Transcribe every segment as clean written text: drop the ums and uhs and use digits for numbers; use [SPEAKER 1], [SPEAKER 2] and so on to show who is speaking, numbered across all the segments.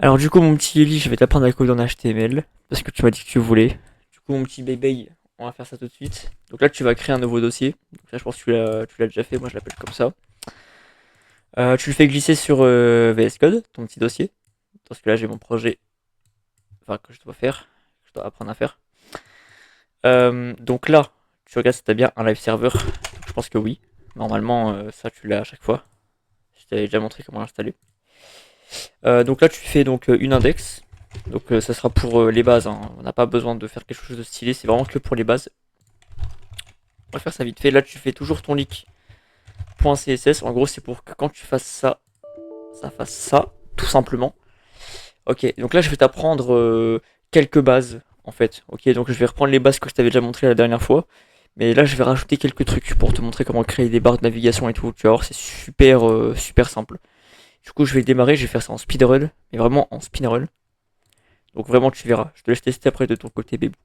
[SPEAKER 1] Alors du coup mon petit Eli, je vais t'apprendre à coder en HTML, parce que tu m'as dit que tu voulais. Du coup mon petit bébé, on va faire ça tout de suite. Donc là tu vas créer un nouveau dossier. Donc là je pense que tu l'as déjà fait, moi je l'appelle comme ça. Tu le fais glisser sur VS Code, ton petit dossier. Parce que là j'ai mon projet, enfin que je dois faire, que je dois apprendre à faire. Donc là, tu regardes si t'as bien un live server. Je pense que oui. Normalement ça tu l'as à chaque fois. Je t'avais déjà montré comment l'installer. Donc là tu fais donc une index. Donc ça sera pour les bases, hein. On n'a pas besoin de faire quelque chose de stylé, c'est vraiment que pour les bases. On va faire ça vite fait. Là tu fais toujours ton leak.css. En gros c'est pour que quand tu fasses ça, ça fasse ça, tout simplement. Ok, donc là je vais t'apprendre quelques bases en fait. Ok, donc je vais reprendre les bases que je t'avais déjà montré la dernière fois. Mais là je vais rajouter quelques trucs pour te montrer comment créer des barres de navigation et tout. Tu vas voir, c'est super simple. Du coup je vais démarrer, je vais faire ça en speedrun, mais vraiment en speedrun. Donc vraiment tu verras. Je te laisse tester après de ton côté bébé.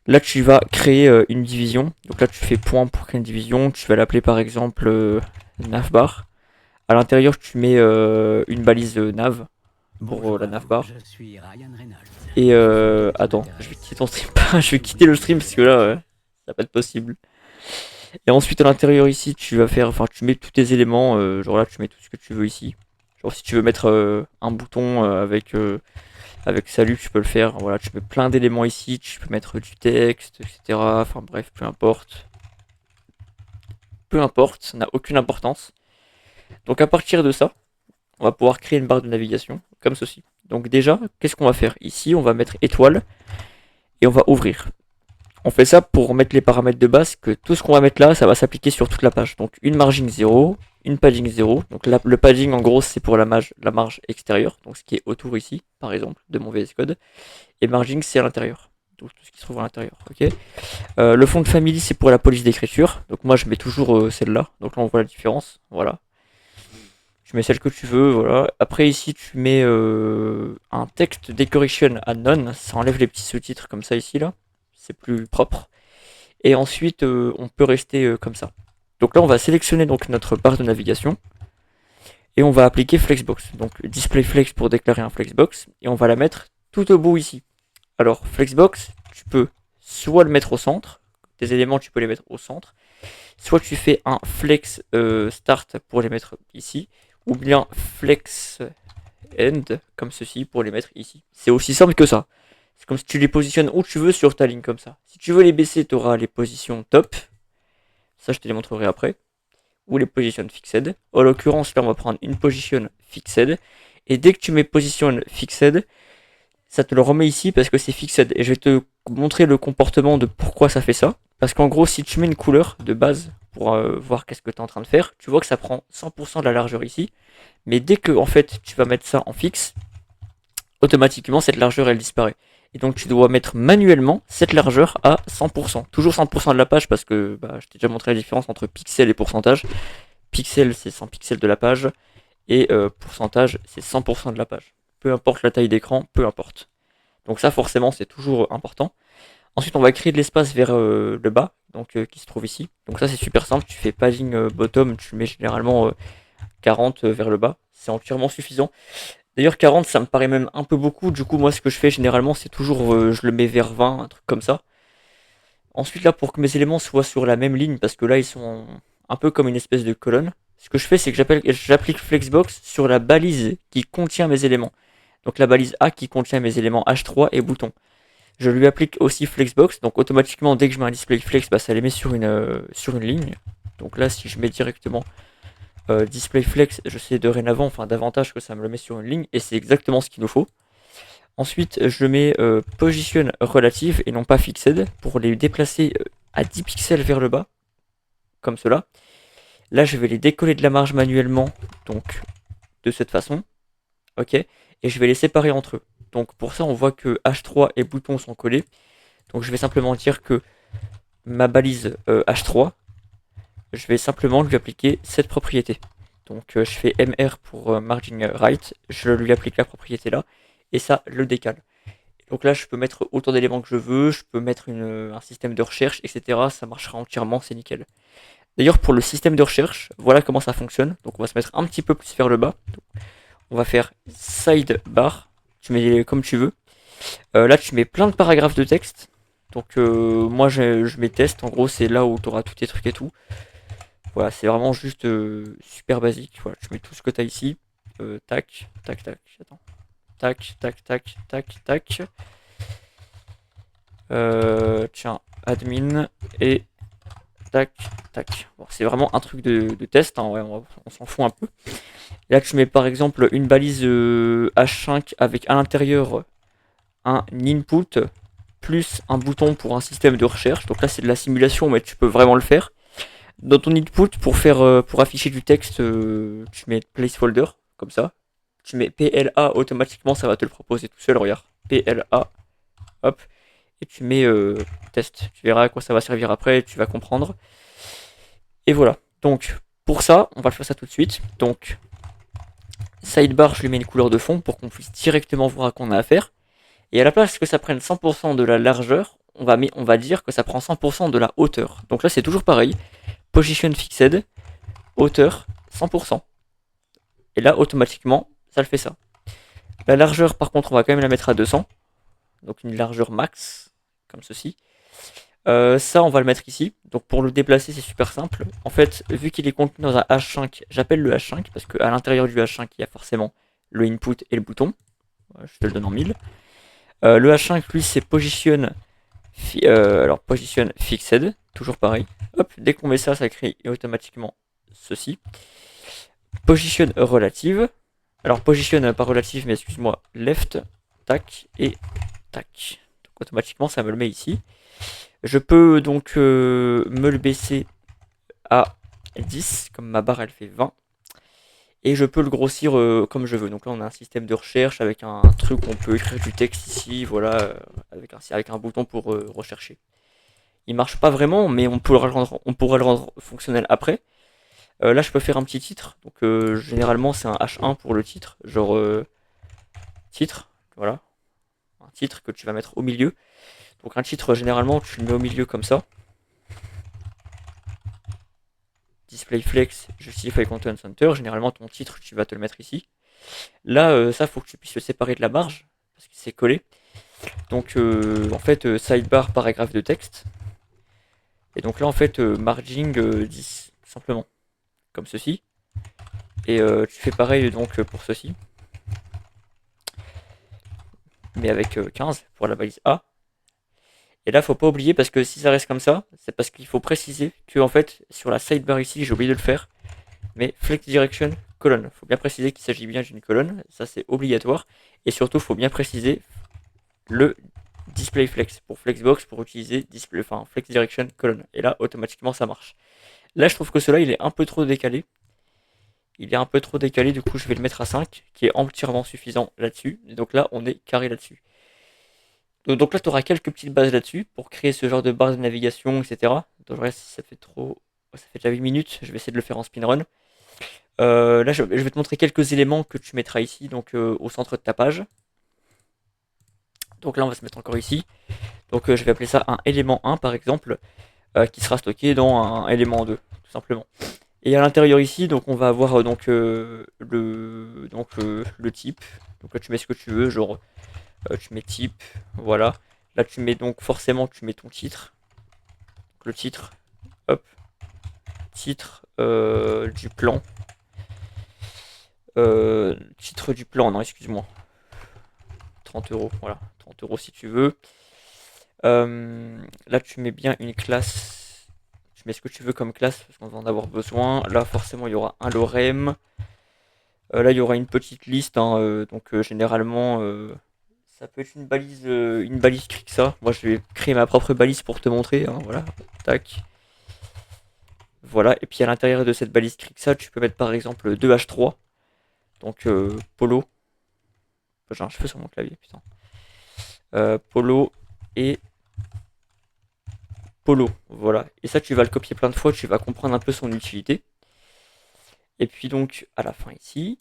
[SPEAKER 1] Là, tu vas créer une division. Donc là, tu fais point pour créer une division. Tu vas l'appeler par exemple navbar. À l'intérieur, tu mets une balise nav pour
[SPEAKER 2] Bonjour
[SPEAKER 1] la
[SPEAKER 2] à vous,
[SPEAKER 1] navbar.
[SPEAKER 2] je suis Ryan Reynolds.
[SPEAKER 1] Et
[SPEAKER 2] Je sais que ça
[SPEAKER 1] attends, je vais
[SPEAKER 2] t'intéresse.
[SPEAKER 1] quitter ton stream. Je vais quitter le stream parce que là, ça va pas être possible. Et ensuite, à l'intérieur ici, tu vas faire, enfin, tu mets tous tes éléments. Genre là, tu mets tout ce que tu veux ici. Genre si tu veux mettre un bouton avec salut, tu peux le faire. Voilà, tu mets plein d'éléments ici. Tu peux mettre du texte, etc. Enfin bref, peu importe. Peu importe, ça n'a aucune importance. Donc à partir de ça, on va pouvoir créer une barre de navigation comme ceci. Donc déjà, qu'est-ce qu'on va faire? Ici, on va mettre étoile et on va ouvrir. On fait ça pour mettre les paramètres de base, que tout ce qu'on va mettre là, ça va s'appliquer sur toute la page. Donc une margin 0, une padding 0. Donc le padding en gros c'est pour la marge extérieure, donc ce qui est autour ici, par exemple, de mon VS Code. Et margin c'est à l'intérieur. Donc tout ce qui se trouve à l'intérieur. Ok. Le fond de family c'est pour la police d'écriture. Donc moi je mets toujours celle-là. Donc là on voit la différence. Voilà. Tu mets celle que tu veux, voilà. Après ici tu mets un texte decoration à none, ça enlève les petits sous-titres comme ça ici là, c'est plus propre. Et ensuite on peut rester comme ça. Donc là on va sélectionner donc notre barre de navigation et on va appliquer flexbox. Donc display flex pour déclarer un flexbox et on va la mettre tout au bout ici. Alors flexbox, tu peux soit le mettre au centre, tes éléments tu peux les mettre au centre, soit tu fais un flex start pour les mettre ici, ou bien flex end comme ceci pour les mettre ici. C'est aussi simple que ça. C'est comme si tu les positionnes où tu veux sur ta ligne comme ça. Si tu veux les baisser, tu auras les positions top. Ça, je te les montrerai après. Ou les positions fixed. En l'occurrence, là, on va prendre une position fixed. Et dès que tu mets position fixed, ça te le remet ici parce que c'est fixed. Et je vais te montrer le comportement de pourquoi ça fait ça. Parce qu'en gros, si tu mets une couleur de base pour voir qu'est-ce que tu es en train de faire, tu vois que ça prend 100% de la largeur ici. Mais dès que en fait tu vas mettre ça en fixe, automatiquement cette largeur elle disparaît. Et donc tu dois mettre manuellement cette largeur à 100%. Toujours 100% de la page parce que je t'ai déjà montré la différence entre pixel et pourcentage. Pixel c'est 100 pixels de la page et pourcentage c'est 100% de la page. Peu importe la taille d'écran, peu importe. Donc ça forcément c'est toujours important. Ensuite on va créer de l'espace vers le bas, donc qui se trouve ici. Donc ça c'est super simple, tu fais padding bottom, tu mets généralement 40 vers le bas, c'est entièrement suffisant. D'ailleurs 40 ça me paraît même un peu beaucoup, du coup moi ce que je fais généralement c'est toujours je le mets vers 20, un truc comme ça. Ensuite là pour que mes éléments soient sur la même ligne, parce que là ils sont un peu comme une espèce de colonne, ce que je fais c'est que j'applique flexbox sur la balise qui contient mes éléments. Donc la balise A qui contient mes éléments H3 et bouton. Je lui applique aussi flexbox, donc automatiquement dès que je mets un display flex, ça les met sur une ligne. Donc là si je mets directement display flex, je sais dorénavant, enfin davantage que ça me le met sur une ligne, et c'est exactement ce qu'il nous faut. Ensuite, je mets position relative et non pas fixed pour les déplacer à 10 pixels vers le bas, comme cela. Là, je vais les décoller de la marge manuellement, donc de cette façon, ok, et je vais les séparer entre eux. Donc pour ça, on voit que H3 et bouton sont collés. Donc je vais simplement dire que ma balise H3, je vais simplement lui appliquer cette propriété. Donc je fais MR pour margin right, je lui applique la propriété là, et ça le décale. Donc là je peux mettre autant d'éléments que je veux, je peux mettre un système de recherche, etc. Ça marchera entièrement, c'est nickel. D'ailleurs pour le système de recherche, voilà comment ça fonctionne. Donc on va se mettre un petit peu plus vers le bas. Donc, on va faire sidebar, tu mets comme tu veux. Là, tu mets plein de paragraphes de texte. Donc, moi, je mets test. En gros, c'est là où tu auras tous tes trucs et tout. Voilà, c'est vraiment juste super basique. Voilà, tu mets tout ce que tu as ici. Tac, tac, tac. Attends. Tac, tac, tac, tac, tac. Tiens, admin et tac, tac. Bon, c'est vraiment un truc de test. Hein, ouais, on s'en fout un peu. Là, tu mets par exemple une balise H5 avec à l'intérieur un input plus un bouton pour un système de recherche. Donc là, c'est de la simulation, mais tu peux vraiment le faire. Dans ton input, pour afficher du texte, tu mets placeholder, comme ça. Tu mets PLA, automatiquement, ça va te le proposer tout seul, regarde. PLA, hop. Et tu mets test. Tu verras à quoi ça va servir après, tu vas comprendre. Et voilà. Donc, pour ça, on va faire ça tout de suite. Donc, sidebar, je lui mets une couleur de fond pour qu'on puisse directement voir à quoi on a affaire. Et à la place que ça prenne 100% de la largeur, on va dire que ça prend 100% de la hauteur. Donc là, c'est toujours pareil. Position fixed, hauteur 100%. Et là, automatiquement, ça le fait ça. La largeur, par contre, on va quand même la mettre à 200. Donc une largeur max, comme ceci. Ça, on va le mettre ici. Donc pour le déplacer, c'est super simple. En fait, vu qu'il est contenu dans un H5, j'appelle le H5 parce qu'à l'intérieur du H5, il y a forcément le input et le bouton. Je te le donne en 1000. Le H5, lui, c'est position fixed, toujours pareil. Hop, dès qu'on met ça, ça crée automatiquement ceci. Position relative. Alors, position, pas relative, mais excuse-moi, left, tac, et tac. Donc, automatiquement, ça me le met ici. Je peux donc me le baisser à 10, comme ma barre, elle fait 20. Et je peux le grossir comme je veux. Donc là, on a un système de recherche avec un truc où on peut écrire du texte ici, voilà, avec un bouton pour rechercher. Il marche pas vraiment, mais on pourra le rendre fonctionnel après. Là, je peux faire un petit titre. Donc généralement, c'est un H1 pour le titre, genre titre, voilà, un titre que tu vas mettre au milieu. Donc un titre, généralement, tu le mets au milieu comme ça. Display flex, justify content center. Généralement, ton titre, tu vas te le mettre ici. Là, ça, faut que tu puisses le séparer de la marge parce que c'est collé. Donc, en fait, sidebar paragraphe de texte. Et donc là, en fait, margin 10, tout simplement, comme ceci. Et tu fais pareil donc pour ceci, mais avec 15 pour la balise A. Et là, faut pas oublier parce que si ça reste comme ça, c'est parce qu'il faut préciser que en fait sur la sidebar ici, j'ai oublié de le faire, mais flex direction colonne. Faut bien préciser qu'il s'agit bien d'une colonne, ça c'est obligatoire. Et surtout, faut bien préciser le display flex pour flexbox pour utiliser display, enfin flex direction colonne. Et là, automatiquement, ça marche. Là, je trouve que cela il est un peu trop décalé. Il est un peu trop décalé, du coup je vais le mettre à 5, qui est entièrement suffisant là-dessus. Et donc là, on est carré là-dessus. Donc là, tu auras quelques petites bases là-dessus pour créer ce genre de barre de navigation, etc. Donc là, si ça fait trop... Ça fait déjà 8 minutes, je vais essayer de le faire en speedrun. Là, je vais te montrer quelques éléments que tu mettras ici, donc au centre de ta page. Donc là, on va se mettre encore ici. Donc je vais appeler ça un élément 1, par exemple, qui sera stocké dans un élément 2, tout simplement. Et à l'intérieur ici, donc on va avoir le type. Donc là, tu mets ce que tu veux, genre tu mets type, voilà. Là, tu mets donc forcément, tu mets ton titre. Donc, le titre, hop, titre du plan. Titre du plan, non, excuse-moi. 30 €, voilà, 30 € si tu veux. Là, tu mets bien une classe. Tu mets ce que tu veux comme classe parce qu'on va en avoir besoin. Là, forcément, il y aura un lorem. Là, il y aura une petite liste, hein, donc généralement, ça peut être une balise Crixa. Moi, je vais créer ma propre balise pour te montrer, hein, voilà, tac. Voilà, et puis à l'intérieur de cette balise Crixa, tu peux mettre par exemple 2H3, donc polo. J'ai un cheveu sur mon clavier, putain. Polo et polo, voilà. Et ça, tu vas le copier plein de fois, tu vas comprendre un peu son utilité. Et puis donc, à la fin ici,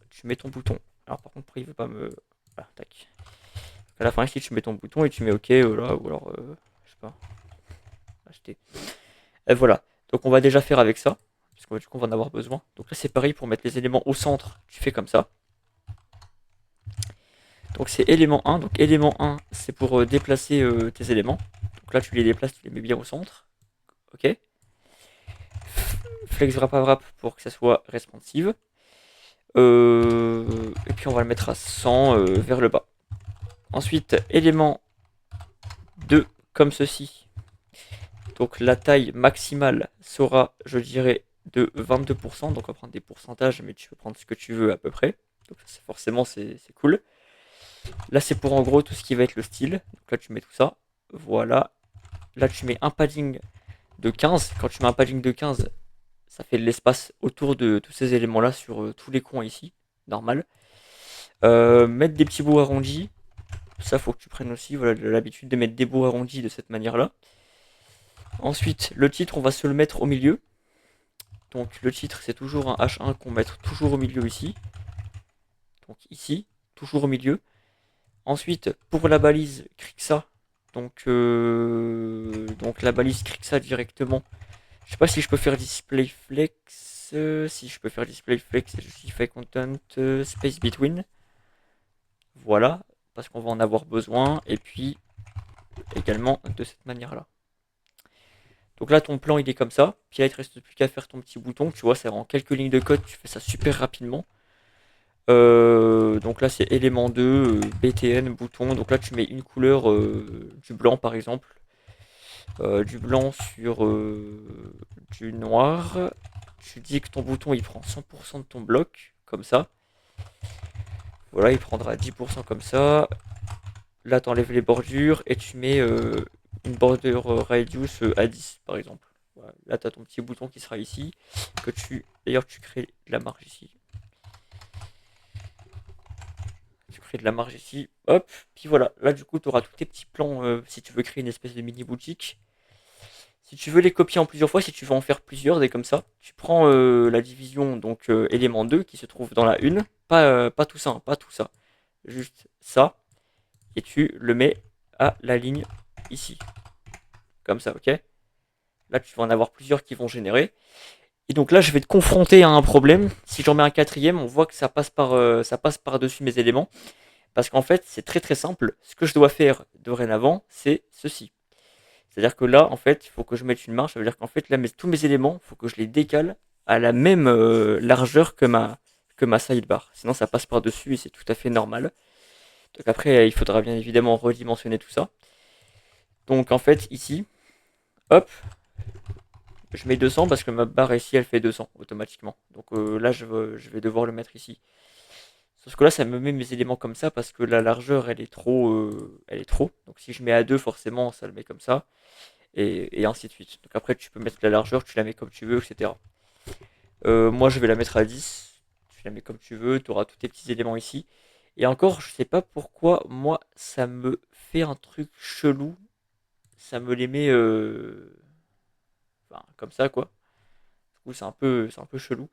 [SPEAKER 1] tu mets ton bouton. Alors par contre, pourquoi il veut pas me... Voilà, tac. À la fin ici, tu mets ton bouton et tu mets OK, voilà, ou alors, je sais pas, acheter. Et voilà. Donc on va déjà faire avec ça, parce que du coup on va en avoir besoin. Donc là c'est pareil pour mettre les éléments au centre, tu fais comme ça. Donc c'est élément 1. Donc élément 1, c'est pour déplacer tes éléments. Donc là, tu les déplaces, tu les mets bien au centre. Ok. Flex wrap wrap pour que ça soit responsive. Et puis on va le mettre à 100 vers le bas. Ensuite, élément 2, comme ceci. Donc la taille maximale sera, je dirais, de 22%. Donc on va prendre des pourcentages, mais tu peux prendre ce que tu veux à peu près. Donc forcément, c'est cool. Là, c'est pour en gros tout ce qui va être le style. Donc là, tu mets tout ça. Voilà. Là, tu mets un padding de 15. Quand tu mets un padding de 15, ça fait de l'espace autour de tous ces éléments-là sur tous les coins ici. Normal. Mettre des petits bouts arrondis. Ça, faut que tu prennes aussi voilà, l'habitude de mettre des bouts arrondis de cette manière-là. Ensuite, le titre, on va se le mettre au milieu. Donc le titre, c'est toujours un H1 qu'on met toujours au milieu ici. Donc ici, toujours au milieu. Ensuite, pour la balise Crixa, donc la balise Crixa directement. Je sais pas si je peux faire display flex. Si je peux faire display flex, je justify content space between. Voilà, parce qu'on va en avoir besoin. Et puis également de cette manière-là. Donc là, ton plan il est comme ça. Puis là, il te reste plus qu'à faire ton petit bouton. Tu vois, c'est en quelques lignes de code. Tu fais ça super rapidement. Donc là, c'est élément 2, BTN, bouton. Donc là, tu mets une couleur, du blanc par exemple. Du blanc sur du noir. Tu dis que ton bouton il prend 100% de ton bloc, comme ça. Voilà, il prendra 10% comme ça. Là, tu enlèves les bordures et tu mets une bordure radius à 10 par exemple. Voilà. Là, tu as ton petit bouton qui sera ici. D'ailleurs, tu crées de la marge ici. Tu crées de la marge ici. Hop. Puis voilà. Là, du coup, tu auras tous tes petits plans si tu veux créer une espèce de mini boutique. Si tu veux les copier en plusieurs fois, si tu veux en faire plusieurs, des comme ça, tu prends la division, donc élément 2 qui se trouve dans la 1. Pas tout ça, hein, pas tout ça. Juste ça. Et tu le mets à la ligne ici. Comme ça, ok? Là, tu vas en avoir plusieurs qui vont générer. Et donc là, je vais te confronter à un problème. Si j'en mets un quatrième, on voit que ça passe par-dessus mes éléments. Parce qu'en fait, c'est très très simple. Ce que je dois faire dorénavant, c'est ceci. C'est-à-dire que là, en fait, il faut que je mette une marge. Ça veut dire qu'en fait, là, tous mes éléments, il faut que je les décale à la même largeur que ma sidebar. Sinon, ça passe par-dessus et c'est tout à fait normal. Donc après, il faudra bien évidemment redimensionner tout ça. Donc en fait, ici, hop, je mets 200 parce que ma barre ici, elle fait 200 automatiquement. Donc là, je vais devoir le mettre ici. Sauf que là, ça me met mes éléments comme ça parce que la largeur, elle est trop. Elle est trop. Donc si je mets à 2, forcément, ça le met comme ça. Et ainsi de suite. Donc après, tu peux mettre la largeur, tu la mets comme tu veux, etc. Moi, je vais la mettre à 10. Tu la mets comme tu veux, tu auras tous tes petits éléments ici. Et encore, je sais pas pourquoi, moi, ça me fait un truc chelou. Ça me les met enfin, comme ça, quoi. Du coup, c'est un peu chelou.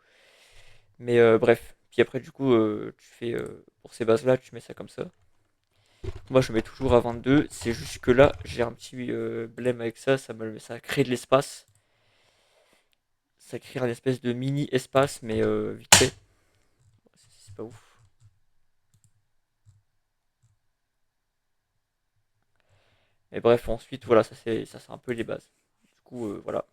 [SPEAKER 1] Mais bref. Puis après, du coup, tu fais pour ces bases-là, tu mets ça comme ça. Moi, je mets toujours à 22. C'est juste que là, j'ai un petit blême avec ça. Ça crée de l'espace. Ça crée un espèce de mini espace, mais vite fait. C'est pas ouf. Et bref, ensuite, voilà, ça c'est un peu les bases. Du coup, voilà.